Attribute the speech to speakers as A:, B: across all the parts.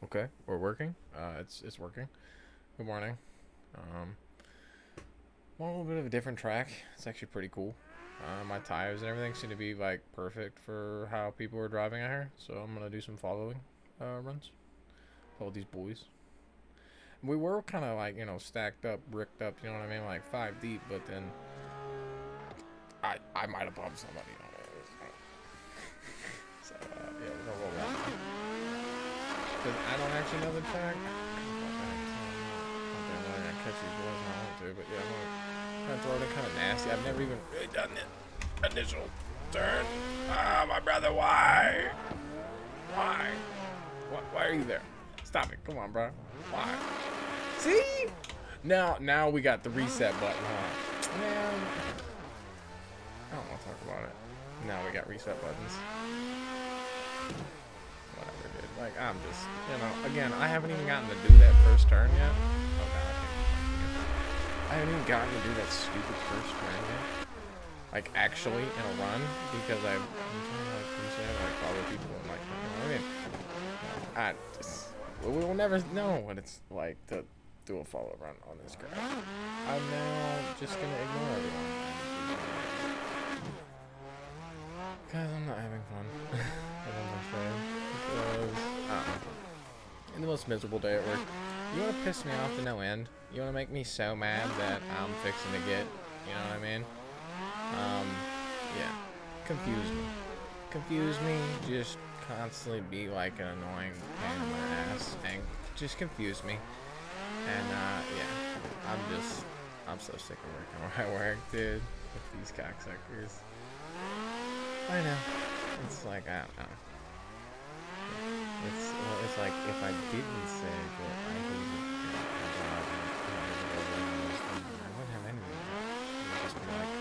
A: Okay, we're working. It's working. Good morning. Um, well, a little bit of a different track. It's actually pretty cool. My tires and everything seem to be like perfect for how people are driving out here. So I'm gonna do some following runs. Follow these boys. We were kind of like stacked up, bricked up. You know what I mean? Like five deep. But then I might have bumped somebody. So yeah, we're gonna roll that. Because I don't actually know the track. I catch these boys when I want to, but yeah, I'm gonna throw it in kind of nasty. I've never even really done it. Initial turn. Ah, my brother, why? Why? Why are you there? Stop it. Come on, bro. Why? See? Now we got the reset button, huh? Man, I don't want to talk about it. Now we got reset buttons. Whatever, dude. Like, I'm just, again, I haven't even gotten to do that first turn yet. Oh, God, I haven't even gotten to do that stupid first turn yet. Like, actually, in a run, because I'm trying to, like, reset, like, follow people and, like, I mean, I just, we will never know what it's like to do a follow run on this crap. I'm now just gonna ignore everyone. Because I'm not having fun. Because, in the most miserable day at work, you want to piss me off to no end. You want to make me so mad that I'm fixing to get, you know what I mean? Yeah. Confuse me. Confuse me. Just constantly be like an annoying pain in my ass. And just confuse me. And, yeah. I'm so sick of working where I work, dude. With these cocksuckers. I know. It's like, I don't know. It's like if I didn't say that I hated my job and I wouldn't have anything. It would just be like,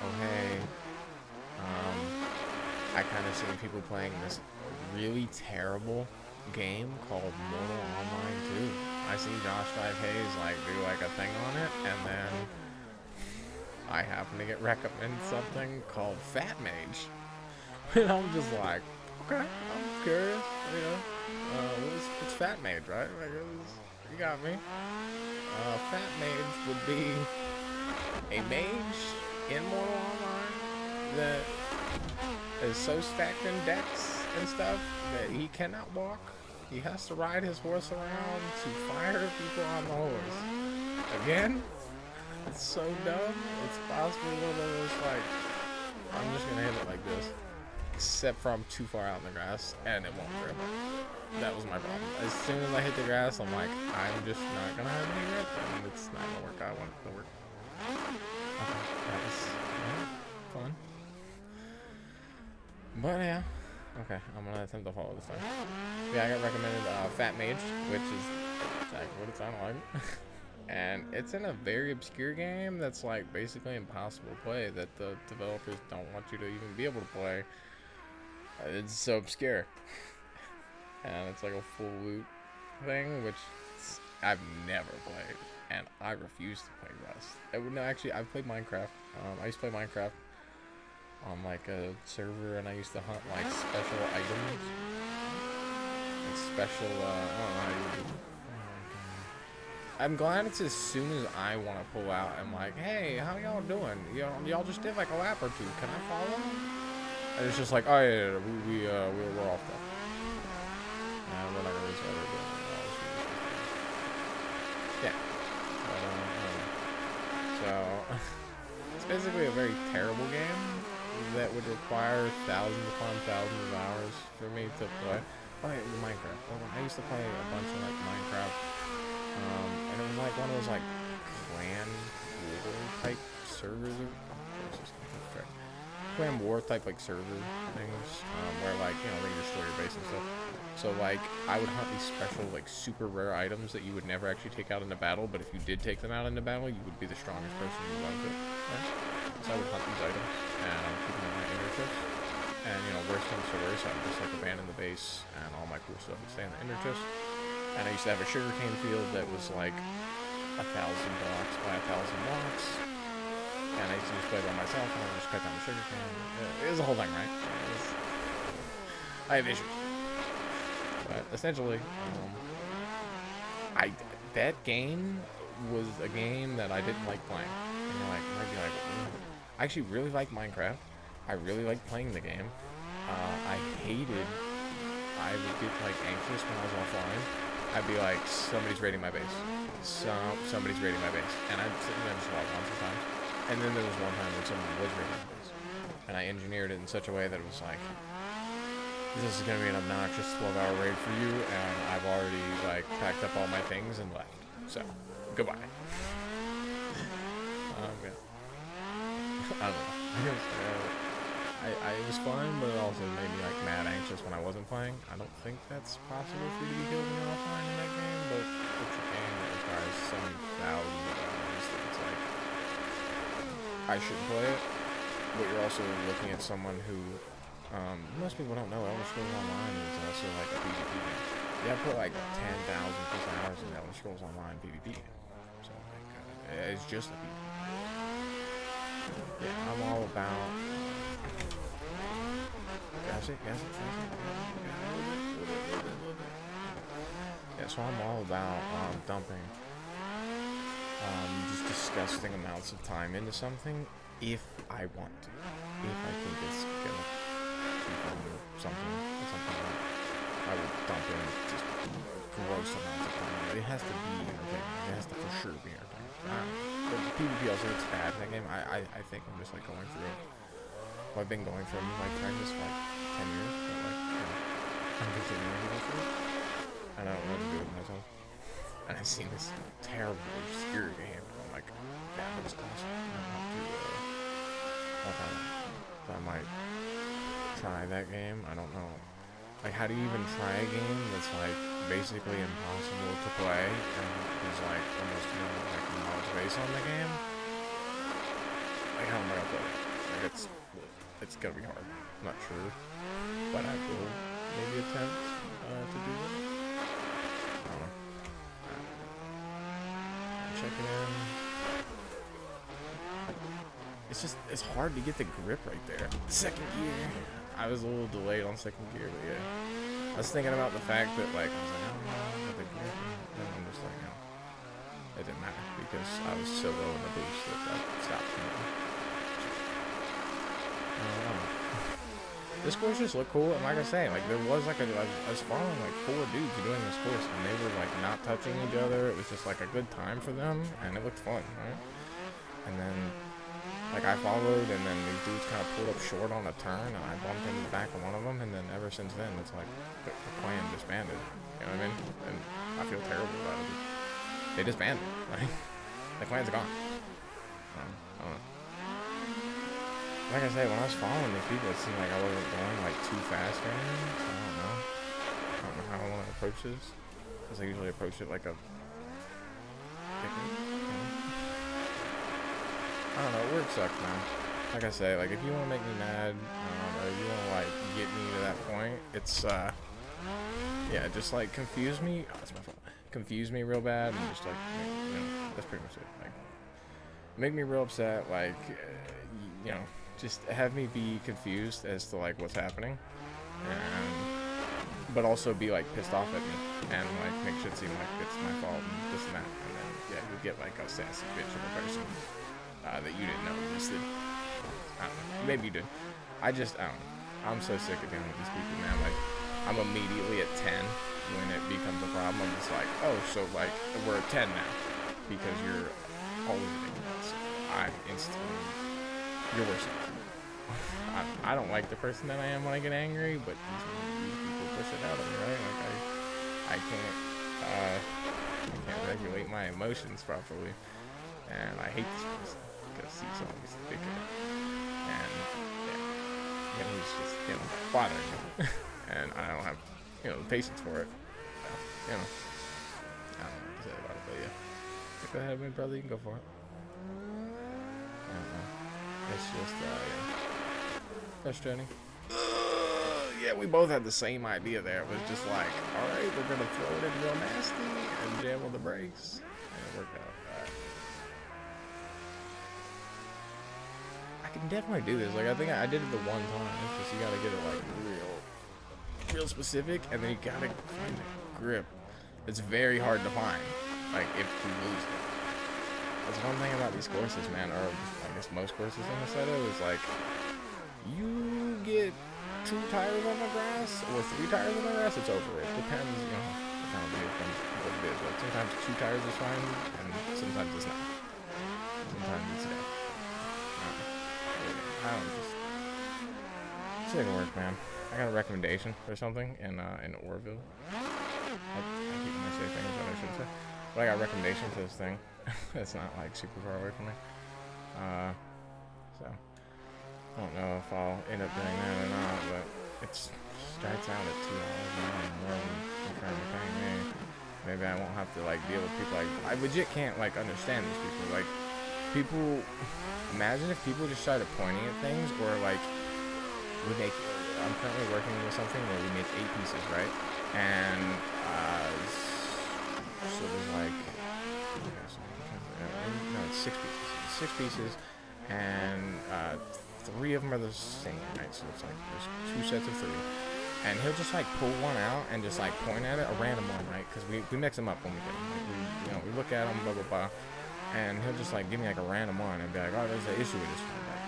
A: oh hey, I kind of seen people playing this really terrible game called Mortal Online 2. I see Josh 5Hayes like do like a thing on it, and then I happen to get recommended something called Fat Mage, and I'm just like, okay, I'm curious, what's Fat Mage, right? Like, you got me. Fat Mage would be a mage in Mortal Online that is so stacked in decks and stuff that he cannot walk. He has to ride his horse around to fire people on the horse. Again, it's so dumb. It's possibly one of those, like, I'm just gonna hit it like this. Except for I'm too far out in the grass and it won't grip. That was my problem. As soon as I hit the grass, I'm like, I'm just not gonna have any grip and it's not gonna work. I want it to work. Okay, that was fun. But yeah. Okay, I'm gonna attempt to follow this time. Yeah, I got recommended Fat Mage, which is exactly what it sounded like. And it's in a very obscure game that's like basically impossible to play, that the developers don't want you to even be able to play. It's so obscure. And it's like a full loot thing, which I've never played. And I refuse to play Rust. No, actually, I've played Minecraft. I used to play Minecraft on like a server, and I used to hunt like special items. Like special, I don't know how you would. I'm glad it's as soon as I want to pull out, I'm like, hey, how y'all doing? Y'all just did like a lap or two. Can I follow? And it's just like, oh yeah, we're off though. Nah, we're not gonna restart it. Yeah. So it's basically a very terrible game that would require thousands upon thousands of hours for me to play. Oh yeah, Minecraft. I used to play a bunch of like Minecraft. And it was like one of those like clan war type servers. Clan war type like server things, where like they destroy your base and stuff. So like I would hunt these special like super rare items that you would never actually take out in a battle, but if you did take them out in a battle, you would be the strongest person in the outfit. Right? So I would hunt these items and I would keep them in my inner and worst comes to worst, I would just like abandon the base and all my cool stuff would stay in the inner chest. And I used to have a sugarcane field that was like 1,000 blocks by 1,000 blocks. And I used to just play by myself and I would just cut down the sugarcane. It was a whole thing, right? I have issues. But essentially, that game was a game that I didn't like playing. And you're like, you might be like, "Ooh." I actually really like Minecraft. I really like playing the game. I hated. I would get like anxious when I was offline. I'd be like, somebody's raiding my base. Somebody's raiding my base, and I'd sit there and just log on sometimes. And then there was one time when someone was raiding my base, and I engineered it in such a way that it was like, this is gonna be an obnoxious 12-hour raid for you, and I've already like packed up all my things and left. So, goodbye. Yeah. I don't know. It was fun, but it also made me like mad anxious when I wasn't playing. I don't think that's possible for you to be killed when you're offline in that game, but it's a game that requires so many thousands of hours that it's like, I should play it, but you're also looking at someone who, most people don't know, Elder Scrolls Online is also like a PvP game. Yeah, I put like 10,000 plus hours in Elder Scrolls Online PvP game. So like, it's just a PvP. Yeah, I'm all about... Gas it. Yeah, so I'm all about dumping just disgusting amounts of time into something if I want to. If I think it's gonna be fun or something like I will dump in just gross amounts of time. It has to be entertaining. It has to for sure be entertaining. But PvP also looks bad in that game. I think I'm just like going through it. Well, I've been going through my practice for like 10 years, but like, I'm continuing to go through it. And I don't know what to do with myself. And I've seen this terrible, obscure game. I'm like, that looks awesome. So I might try that game. I don't know. Like, how do you even try a game that's like basically impossible to play and there's like almost no like knowledge base on the game? Like, how am I gonna play it? Like, it's gonna be hard. I'm not sure, but I will maybe attempt to do that. I don't know. I'm checking in. It's hard to get the grip right there. Second gear. I was a little delayed on second gear, but yeah. I was thinking about the fact that like, I was like, I don't know the grip. And I'm just like, no. It didn't matter because I was so low in the boost that I stopped. This course just looked cool, and like I say, like there was like I was following like 4 dudes doing this course, and they were like not touching each other. It was just like a good time for them, and it looked fun, right? And then like I followed, and then these dudes kind of pulled up short on a turn, and I bumped into the back of one of them, and then ever since then, it's like the clan disbanded. You know what I mean? And I feel terrible about it. They disbanded. Right? The clan's gone. I don't know. Like I say, when I was following these people, it seemed like I wasn't going like too fast or anything. So I don't know how I want to approach this. Because I usually approach it like a picnic. I don't know. Work sucks, man. Like I say, like if you want to make me mad, or you want to like get me to that point, it's yeah, just like confuse me. Oh, that's my fault. Confuse me real bad, and just like that's pretty much it. Like make me real upset. Like just have me be confused as to like what's happening, but also be like pissed off at me and like make shit seem like it's my fault and this and that, and then yeah, you get like a sassy bitch of a person that you didn't know existed. I don't know, maybe you did. I don't know. I'm so sick of dealing with these people, man. Like I'm immediately at 10 when it becomes a problem. I'm just like, oh, so like we're at 10 now because you're always ridiculous. I instantly. You're worse than me. I don't like the person that I am when I get angry, but these people push it out of me, right? Like I can't regulate my emotions properly, and I hate this person because he's always a dickhead, and yeah, he's just bothering me, and I don't have the patience for it. So, I don't know what to say about it, but yeah, go ahead, my brother, you can go for it. I don't know. It's just, frustrating. Yeah, we both had the same idea there. It was just like, alright, we're gonna throw it in real nasty and jam on the brakes. And it worked out. Alright. I can definitely do this. Like, I think I did it the one time. It's just you gotta get it, like, real real specific, and then you gotta find a grip. It's very hard to find, like, if you lose it. That's one thing about these courses, man, or I guess most courses in Assetto, is like, you get 2 tires on the grass, or 3 tires on the grass, it's over. It depends, you know, what it is, but sometimes 2 tires is fine, and sometimes it's not. Sometimes it's dead. I don't just... It's gonna work, man. I got a recommendation for something in Orville. I keep going to say things that I shouldn't say. But I got a recommendation for this thing. It's not like super far away from me. So I don't know if I'll end up doing that or not, but it starts out at $2 an hour more than you're trying to pay me. Maybe I won't have to like deal with people like I legit can't like understand these people. Like people, imagine if people just started pointing at things, or like I'm currently working with something where we make 8 pieces, right? And so there's like, no, it's 6 pieces. It's 6 pieces, and 3 of them are the same, right? So it's like there's 2 sets of 3. And he'll just like pull one out and just like point at it, a random one, right? Because we mix them up when we get them. Like we look at them, blah blah blah, and he'll just like give me like a random one and be like, oh, there's an issue with this one. Like,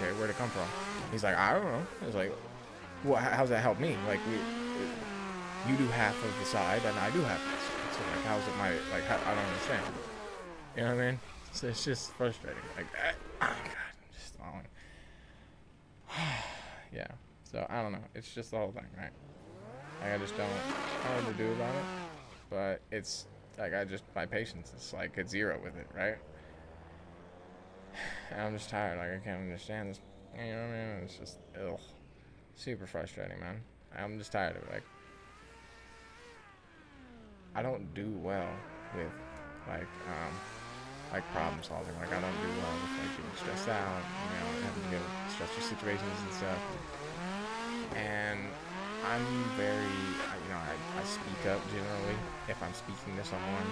A: okay, where'd it come from? He's like, I don't know. It's like, well, how's that help me? Like you do half of the side and I do half of the side. So like, how's it I don't understand. You know what I mean? So it's just frustrating. Like, oh God, I'm just falling. Yeah. So I don't know. It's just the whole thing, right? Like I just don't know what to do about it. But it's like my patience is like at 0 with it, right? And I'm just tired. Like I can't understand this. You know what I mean? It's just super frustrating, man. I'm just tired of it. Like I don't do well with like problem solving. Like I don't do well with like getting stressed out. You know, having to deal with stressful situations and stuff. And I'm very, you know, I speak up generally if I'm speaking to someone.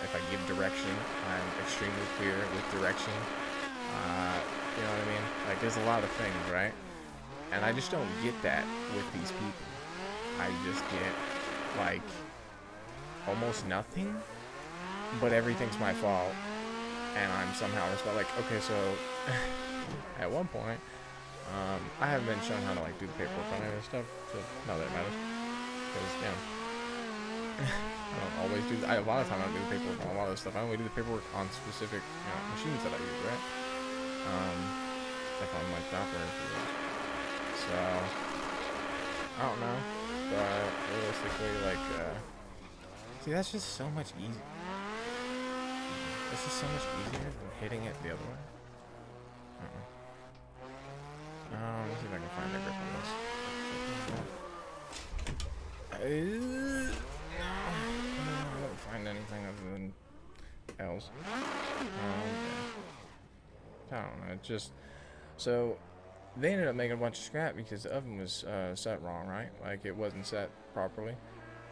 A: If I give direction, I'm extremely clear with direction. You know what I mean? Like there's a lot of things, right? And I just don't get that with these people. I just get like almost nothing, but everything's my fault, and I'm somehow responsible. Like, okay, so at one point, I haven't been shown how to like do the paperwork on any of this stuff, so not that it matters. Because, you know, I don't always do a lot of time I don't do the paperwork on a lot of this stuff. I only do the paperwork on specific, you know, machines that I use, right? If I'm like the operator for those. So I don't know, but realistically, like, see, that's just so much easier. It's just so much easier than hitting it the other way. Let's see if I can find a grip on this. No, I don't find anything other than L's. I don't know. It's just so they ended up making a bunch of scrap because the oven was set wrong, right? Like it wasn't set properly.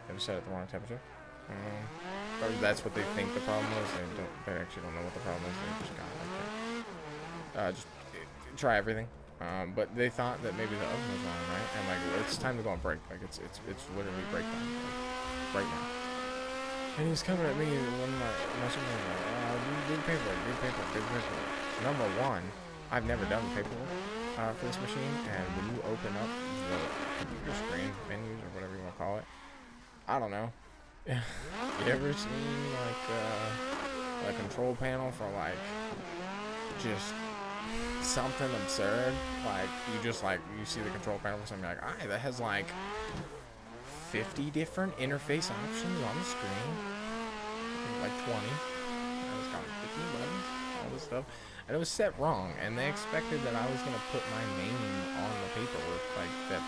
A: It was set at the wrong temperature. Or that's what they think the problem was. They actually don't know what the problem is. They just got it like that. Just try everything. But they thought that maybe the oven was wrong, right? And like, it's time to go on break. Like, it's literally break time, like, right now. And he's coming at me, and one of my son was like, do the paperwork. Number one, I've never done the paperwork for this machine, and when you open up the computer screen, menus, or whatever you want to call it, I don't know. You ever seen, like, a control panel for, like, just something absurd? Like, you see the control panel for something, you're like, that has, like, 50 different interface options on the screen. Like 20. And it's got 15 buttons, all this stuff. And it was set wrong, and they expected that I was going to put my name on the paperwork, like, that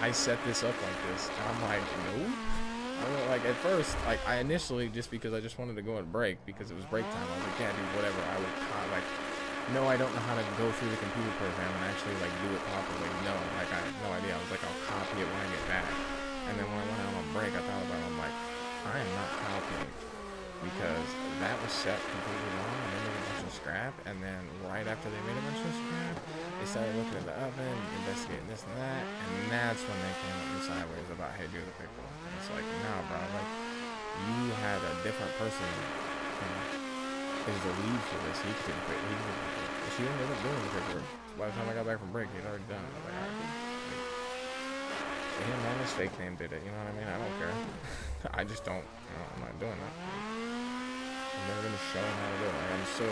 A: I set this up like this. And I'm like, no. Like, at first, like, I initially, just because I just wanted to go on break, because it was break time, I was like, yeah, dude, whatever. I would, like, no, I don't know how to go through the computer program and actually, like, do it properly. No, like, I had no idea. I was like, I'll copy it when I get back. And then when I went out on break, I thought about it. I'm like, I am not copying because that was set completely wrong, and they made a bunch of scrap, and then right after they made a bunch of scrap, they started looking at the oven, investigating this and that, and that's when they came at me sideways about, hey, do the paperwork. And it's like, nah, bro, like, you had a different person is the lead for this. He could do the paperwork. She ended up doing the paperwork. By the time I got back from break, he'd already done it. I was like, alright, him and his fake name did it, you know what I mean? I don't care. I just don't, I'm not doing that. I'm never gonna show him how to do it. Like, I'm so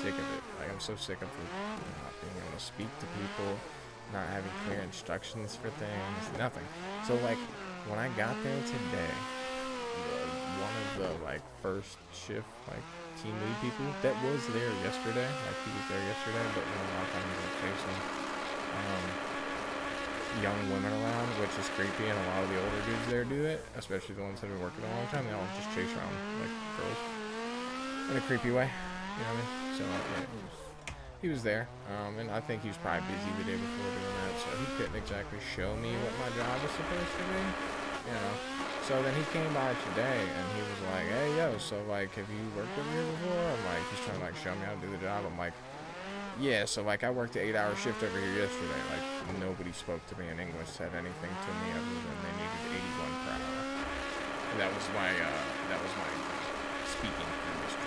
A: sick of it. Like, I'm so sick of not being able to speak to people, not having clear instructions for things, nothing. So, like, when I got there today, one of the, like, first shift, like, team lead people that was there yesterday, like, he was there yesterday, but, you know, a lot of times he's chasing, young women around, which is creepy, and a lot of the older dudes there do it, especially the ones that have been working a long time. They all just chase around like girls in a creepy way, you know what I mean? So yeah, he was there, and I think he was probably busy the day before doing that, so he couldn't exactly show me what my job was supposed to be, you know. So then he came by today, and he was like, hey, yo, so like, have you worked over here before? I'm like, he's trying to like show me how to do the job. I'm like, yeah, so like I worked an 8-hour shift over here yesterday. Like nobody spoke to me in English, said anything to me other than they needed 81 per hour. And that was my speaking for Mr.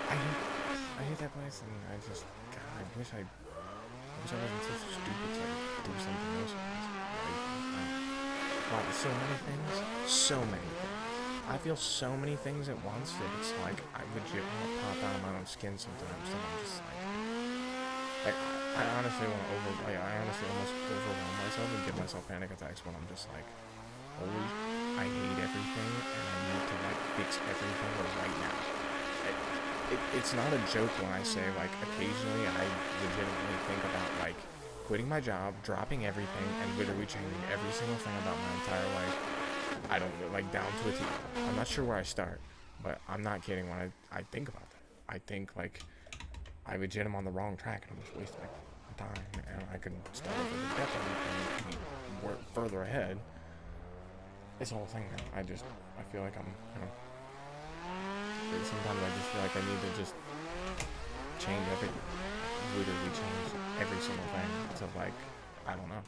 A: I hate that place, and I just, God, I wish I wasn't so stupid to like, do something else. Wow, so many things, so many things. I feel so many things at once that it's like I legit want to pop out of my own skin sometimes. And I'm just like I honestly almost overwhelm myself and give myself panic attacks when I'm just like, holy, I hate everything and I need to like fix everything right now. It's not a joke when I say like occasionally I legitimately think about like quitting my job, dropping everything, and literally changing every single thing about my entire life. I don't like down to a T. I'm not sure where I start, but I'm not kidding when I think about that. I think like I legit am on the wrong track and I'm just wasting my time, and I could start over the depth and work further ahead. It's a whole thing, man. I feel like I'm, you know, sometimes I just feel like I need to just literally change every single thing to like, I don't know,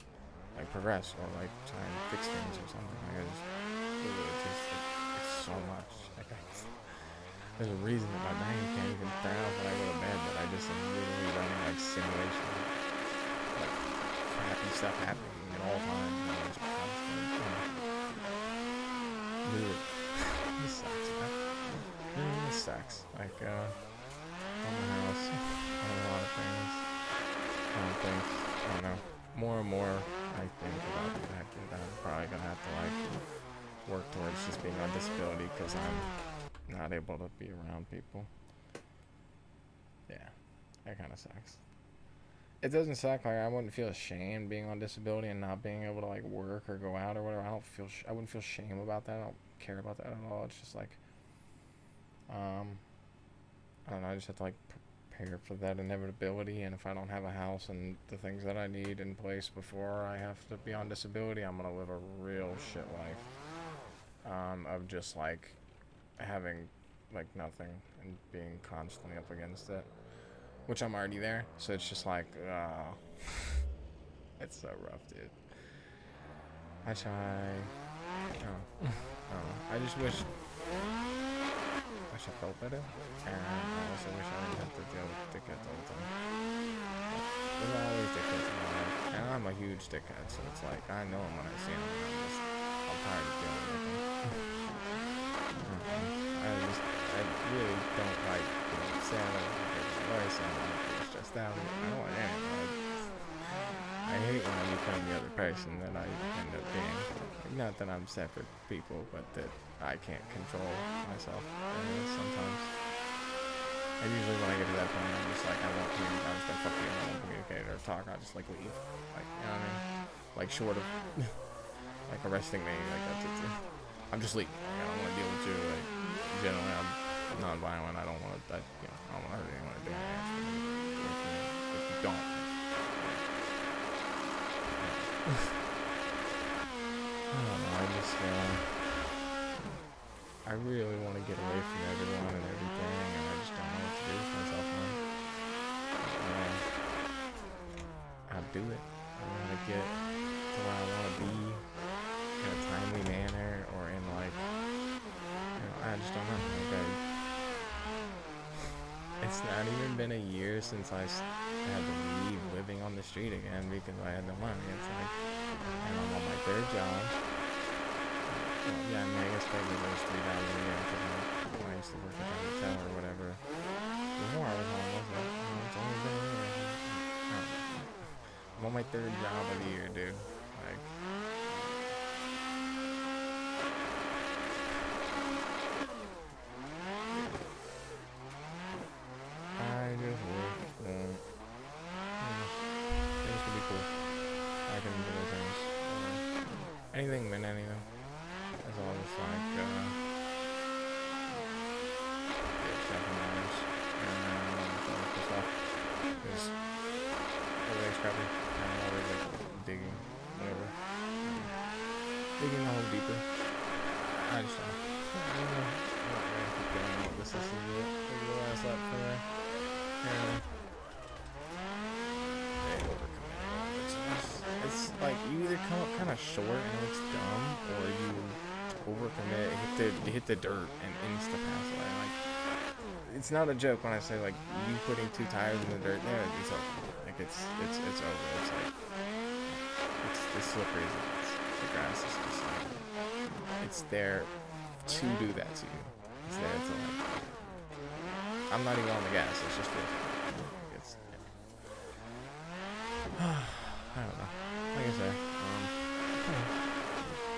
A: like progress or like try and fix things or something. Like it's so much. Like there's a reason that my brain can't even turn off when I go to bed, but I just am literally running like simulation, like crappy stuff happening at all times. And it's constant, you know. Dude, this sucks, man. This sucks. Like on the house, on a lot of things. I don't know. More and more, I think about the fact that I'm probably gonna have to like work towards just being on disability because I'm not able to be around people. Yeah, that kind of sucks. It doesn't suck. Like I wouldn't feel ashamed being on disability and not being able to like work or go out or whatever. I wouldn't feel shame about that. I don't care about that at all. It's just like, I don't know. I just have to like prepare for that inevitability. And if I don't have a house and the things that I need in place before I have to be on disability, I'm gonna live a real shit life. Of just like having like nothing and being constantly up against it, which I'm already there. So it's just like, it's so rough, dude. I try. I just wish I felt better, and I also wish I didn't have to deal with dickheads all the time. There's always dickheads in my life, and I'm a huge dickhead, so it's like I know them when I see them, and I'm tired of dealing with them. I really don't like being sad or voice and like stressed out. I don't want any of that. I hate when I become the other person that I end up being. Not that I'm separate people, but that I can't control myself sometimes. And usually when I get to that point, I'm just like, I won't communicate. I'm just like, fuck you, I won't communicate or talk. I'll just like leave. Like, you know what I mean? Like short of like arresting me, like that's it. I'm just leaving. Like, I don't want to deal with you. Like, generally, I'm non-violent. I don't want to, you know, I don't want to hurt anyone or do anything. If you don't. I really want to get away from everyone and everything, and I just don't know what to do with myself, man. I'll do it. I want to get to where I want to be in a timely manner, or in like, I just don't know. It's not even been a year since I had to leave living on the street again because I had no money. It's like, and I'm on my third job. Well, yeah, I mean, I guess maybe those $3 a year because I used to work at a hotel or whatever. Before I was homeless, it's only been a year. I'm on my third job of the year, dude. Like, I just wish that things could be cool. I can do those things. Anything meant anything. It's all just like, yeah, nothing matters. And so it's pissed off. Because everything's crappy. And I'm always like digging, whatever. Digging a hole deeper. I just don't know. I'm not gonna keep going on this. This is it. This is the last lap for me. And they overcommit. It's like you either come up kind of short and it looks dumb, or you overcommit, hit the dirt and insta pass away. Like, it's not a joke when I say like you putting 2 tires in the dirt there, it's over. Like it's over. It's like it's slippery as it is. The grass is just like, it's there to do that to you. It's there to like, I'm not even on the gas, it's just feels like it's, I don't know. Like I say,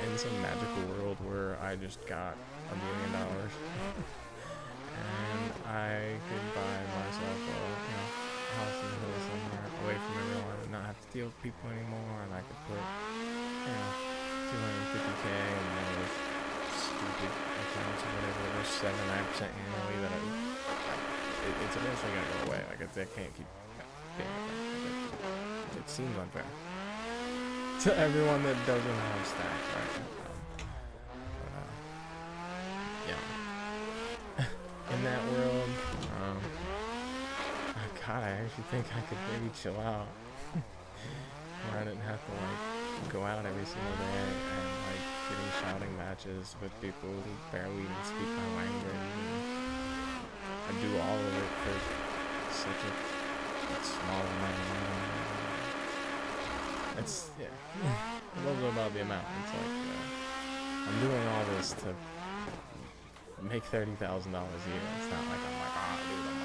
A: in some magical world where I just got $1 million and I could buy myself a house in the hills somewhere away from everyone and not have to deal with people anymore, and I could put 250K in one of those stupid accounts or whatever, those 7-9% annually that it's eventually gonna go away. Like, they can't keep being a thing. Like, it seems unfair to everyone that doesn't have stacks, right? In that world, God, I actually think I could maybe chill out where I didn't have to like go out every single day and like getting shouting matches with people who barely even speak my language. And I do all of it for such a small amount of money. It's, yeah, I love about the amount. It's like, I'm doing all this to make $30,000 a year. It's not like I'm like, dude, I'm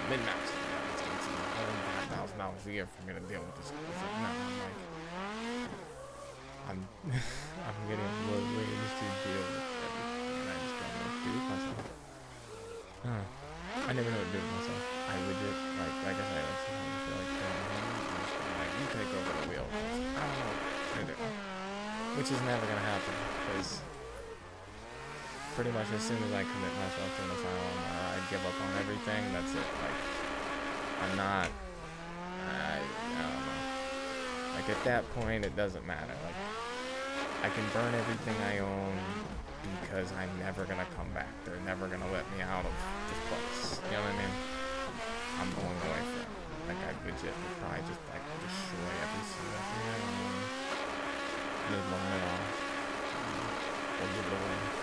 A: min-maxing. It's $105,000 a year for me to deal with this. It's like, no, I'm getting a low wage to deal with everything, and I just don't know what to do with myself. I never know what to do with myself. I legit, like I said, sometimes I feel like you take over the wheel. I don't know what to do. Which is never gonna happen, because pretty much as soon as I commit myself to an asylum or I give up on everything, that's it. Like, I'm not, I don't know. Like, at that point, it doesn't matter. Like, I can burn everything I own because I'm never gonna come back. They're never gonna let me out of this place. You know what I mean? I'm going away from it. Like, I legit would probably just, like, destroy every single thing I own. Just burn it all. Or give it away.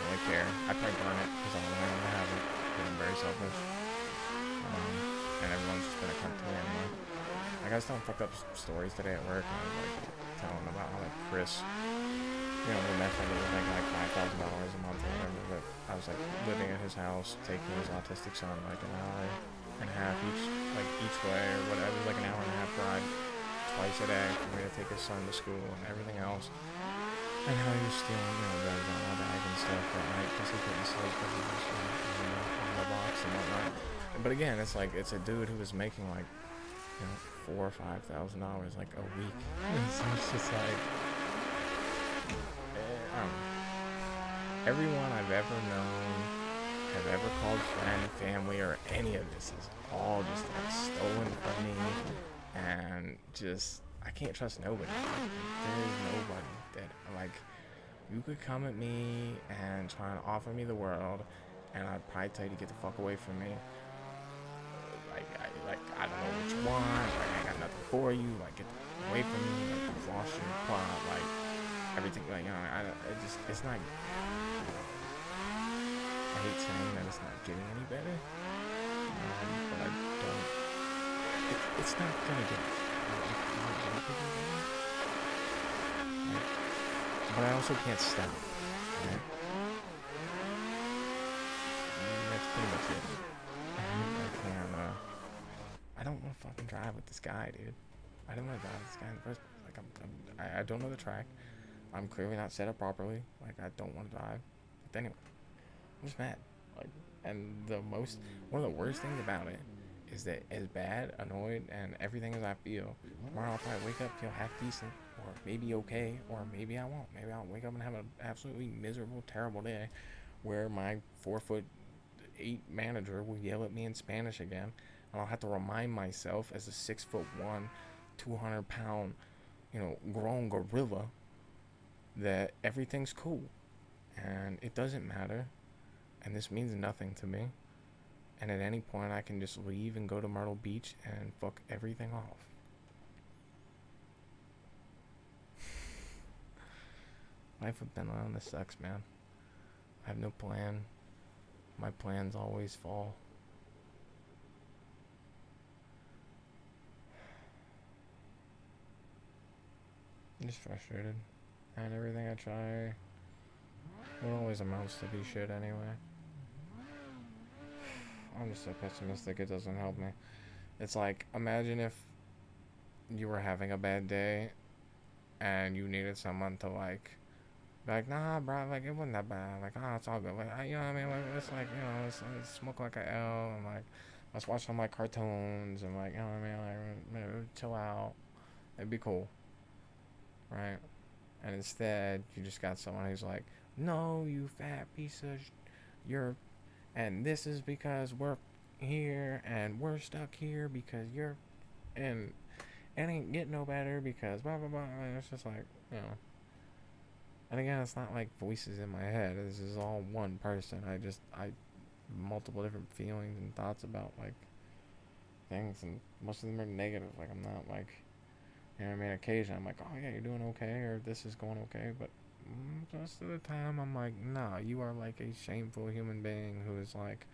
A: Really care. I'd probably burn it because I'm the only one to have it, because I'm very selfish. And everyone's just gonna come to me anyway. Like, I was telling fucked up stories today at work, and I was like telling about how like Chris, the meth head was making like $5,000 a month or whatever, but I was like living at his house, taking his autistic son like an hour and a half each way or whatever. It was like an hour and a half ride twice a day for me to take his son to school and everything else. And how he was stealing, drugs on my bag and stuff at night because he couldn't sleep because he was on the box and whatnot. But again, it's like, it's a dude who was making like, $4,000 or $5,000 like a week. So it's just like, everyone I've ever known, have ever called friend, family, or any of this is all just like stolen from me, and just, I can't trust nobody. There is nobody that, like, You could come at me and try and offer me the world, and I'd probably tell you to get the fuck away from me. I don't know what you want. Like, I got nothing for you. Like, get away from me. Like, you've lost your plot. Like, everything. Like, it's not. I hate saying that it's not getting any better. But I don't. It's not gonna get. But I also can't stop. Right? That's pretty much it. I can't. I don't want to fucking drive with this guy, dude. I didn't want to drive with this guy in the first place. Like, I don't know the track. I'm clearly not set up properly. Like, I don't want to drive. But anyway, I'm just mad. Like, and one of the worst things about it is that as bad, annoyed, and everything as I feel, tomorrow I'll probably wake up, feel half decent, or maybe okay, or maybe I won't. Maybe I'll wake up and have an absolutely miserable, terrible day where my 4'8" manager will yell at me in Spanish again, and I'll have to remind myself as a 6'1", 200-pound, grown gorilla that everything's cool, and it doesn't matter, and this means nothing to me. And at any point, I can just leave and go to Myrtle Beach and fuck everything off. Life with Ben alone, this sucks, man. I have no plan. My plans always fall. I'm just frustrated. And everything I try, it always amounts to be shit anyway. I'm just so pessimistic, it doesn't help me. It's like, imagine if you were having a bad day and you needed someone to, like, be like, nah, bro, like, it wasn't that bad. Like, oh, it's all good. Like, you know what I mean? Like, it's like, let's smoke like a L, and, like, let's watch some, like, cartoons, and, like, you know what I mean? Like, chill out. It'd be cool. Right? And instead, you just got someone who's like, no, you fat piece of you're, and this is because we're here, and we're stuck here because you're, and it ain't get no better because blah, blah, blah. And it's just like, and again, it's not like voices in my head. This is all one person. I multiple different feelings and thoughts about, like, things, and most of them are negative. Like, I'm not like, you know what I mean? Occasionally, I'm like, oh yeah, you're doing okay, or this is going okay, but most of the time, I'm like, nah, you are like a shameful human being who is like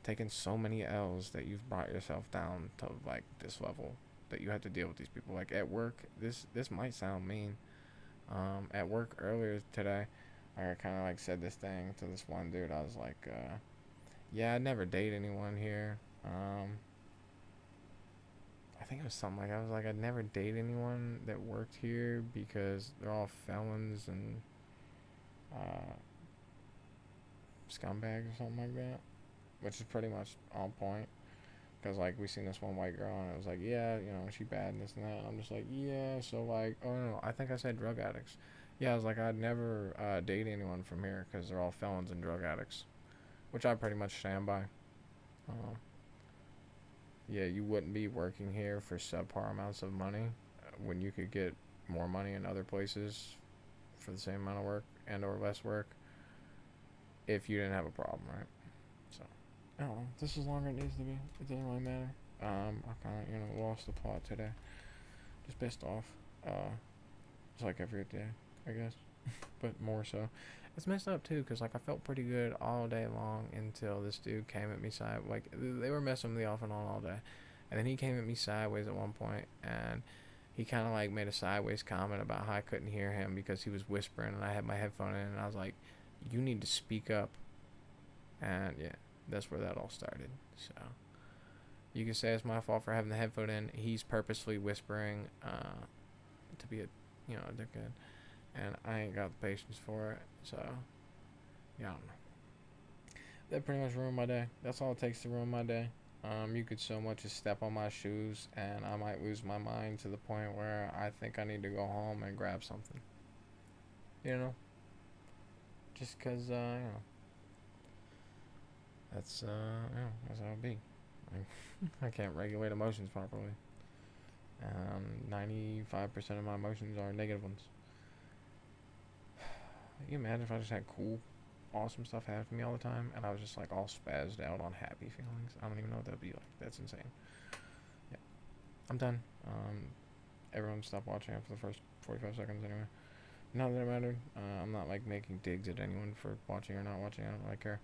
A: taken so many L's that you've brought yourself down to like this level that you have to deal with these people. Like at work, this might sound mean. At work earlier today, I kind of like said this thing to this one dude. I was like, yeah, I'd never date anyone here. I think it was something like, I was like, I'd never date anyone that worked here because they're all felons and uh, scumbags or something like that, which is pretty much on point. Because, like, we seen this one white girl, and it was like, yeah, she bad and this and that. And I'm just like, yeah, so, like, oh, no, I think I said drug addicts. Yeah, I was like, I'd never date anyone from here because they're all felons and drug addicts, which I pretty much stand by. Uh, yeah, you wouldn't be working here for subpar amounts of money when you could get more money in other places for the same amount of work and or less work if you didn't have a problem, right? So, I don't know. This is longer than it needs to be. It doesn't really matter. I kind of, lost the plot today. Just pissed off. It's like every day, I guess. But more so. It's messed up, too, because, like, I felt pretty good all day long until this dude came at me sideways. Like, they were messing with me off and on all day. And then he came at me sideways at one point, and he kind of, like, made a sideways comment about how I couldn't hear him because he was whispering, and I had my headphone in, and I was like, you need to speak up. And, yeah, that's where that all started. So, you can say it's my fault for having the headphone in. He's purposely whispering to be a dickhead. And I ain't got the patience for it. So, yeah, I don't know. That pretty much ruined my day. That's all it takes to ruin my day. You could so much as step on my shoes, and I might lose my mind to the point where I think I need to go home and grab something. Just because, that's that's how it be. I can't regulate emotions properly. 95% of my emotions are negative ones. Can you imagine if I just had cool, awesome stuff happen to me all the time, and I was just like all spazzed out on happy feelings? I don't even know what that'd be like. That's insane. Yeah, I'm done. Everyone stop watching after the first 45 seconds anyway. Not that it mattered. I'm not like making digs at anyone for watching or not watching. I don't really care.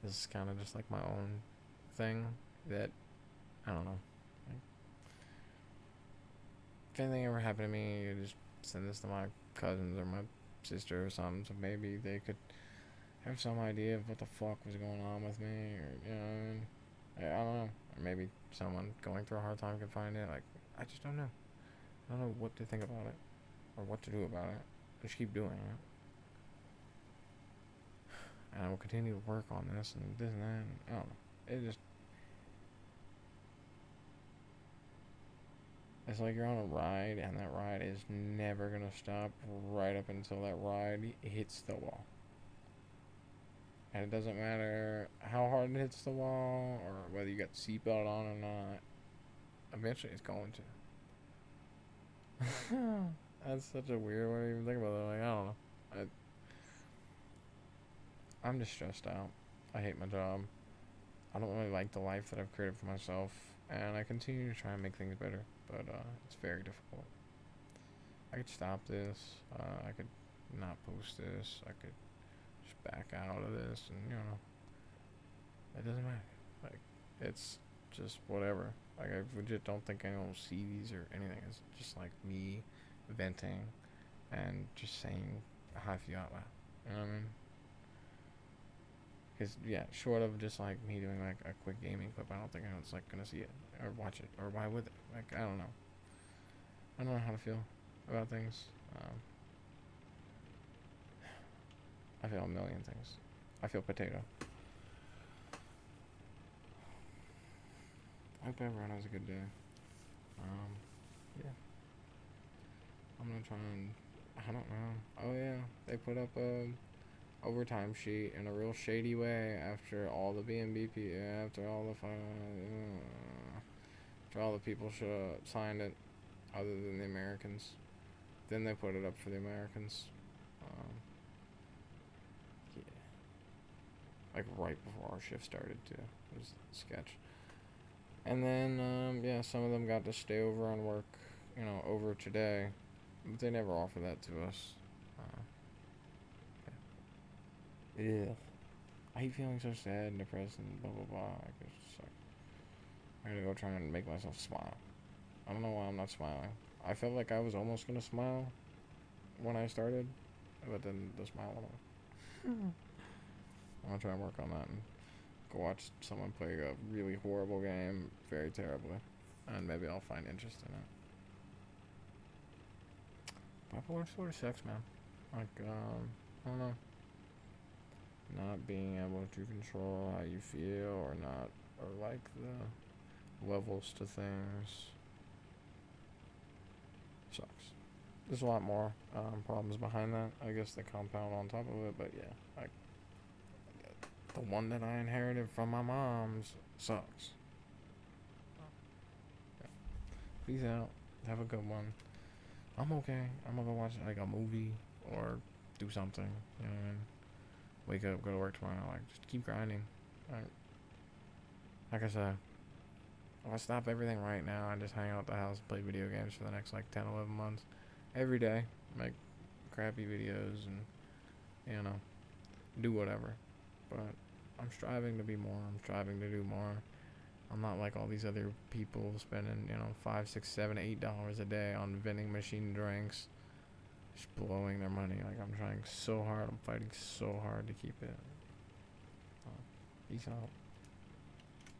A: This is kind of just like my own thing that I don't know. Like, if anything ever happened to me, you just send this to my cousins or my sister or something, so maybe they could have some idea of what the fuck was going on with me, or you know, what I mean, I don't know, or maybe someone going through a hard time can find it. Like, I just don't know. I don't know what to think about it or what to do about it. Just keep doing it, and I will continue to work on this and this and that. And I don't know. It just It's like you're on a ride, and that ride is never gonna stop right up until that ride hits the wall. And it doesn't matter how hard it hits the wall or whether you got the seatbelt on or not. Eventually, it's going to. That's such a weird way to even think about that. Like, I don't know. I'm just stressed out. I hate my job. I don't really like the life that I've created for myself, and I continue to try and make things better, but it's very difficult. I could stop this. I could not post this. I could just back out of this, and it doesn't matter. Like, it's just whatever. Like, I legit don't think anyone will see these or anything. It's just like me venting and just saying how I feel out loud. You know what I mean? Because, yeah, short of just like me doing like a quick gaming clip, I don't think anyone's like gonna see it or watch it, or why would they? Like, I don't know. I don't know how to feel about things. I feel a million things. I feel potato. I hope everyone has a good day. Yeah. I'm gonna try and, I don't know. Oh yeah, they put up a overtime sheet in a real shady way after all the BNBP, after all the after all the people signed it, other than the Americans. Then they put it up for the Americans. Um, yeah, like right before our shift started too. It was sketch. And then yeah, some of them got to stay over on work, over today, but they never offer that to us. Yeah. I hate feeling so sad and depressed and blah blah blah. Like, it's just like, I gotta go try and make myself smile. I don't know why I'm not smiling. I felt like I was almost gonna smile when I started, but then the smile went away. I'm gonna try and work on that and go watch someone play a really horrible game very terribly, and maybe I'll find interest in it. Bipolar disorder sucks, man. Like, I don't know. Not being able to control how you feel, or not, or like the levels to things sucks. There's a lot more problems behind that. I guess they compound on top of it, but yeah, like the one that I inherited from my mom's sucks. Yeah. Peace out. Have a good one. I'm okay. I'm gonna go watch like a movie or do something. You know what I mean? Wake up, go to work tomorrow. Like, just keep grinding. Like I said, if I stop everything right now and just hang out at the house and play video games for the next like 10, 11 months, every day, make crappy videos and, do whatever. But I'm striving to be more. I'm striving to do more. I'm not like all these other people spending, $5, $6, $7, $8 a day on vending machine drinks, just blowing their money. Like, I'm trying so hard. I'm fighting so hard to keep it. Peace out.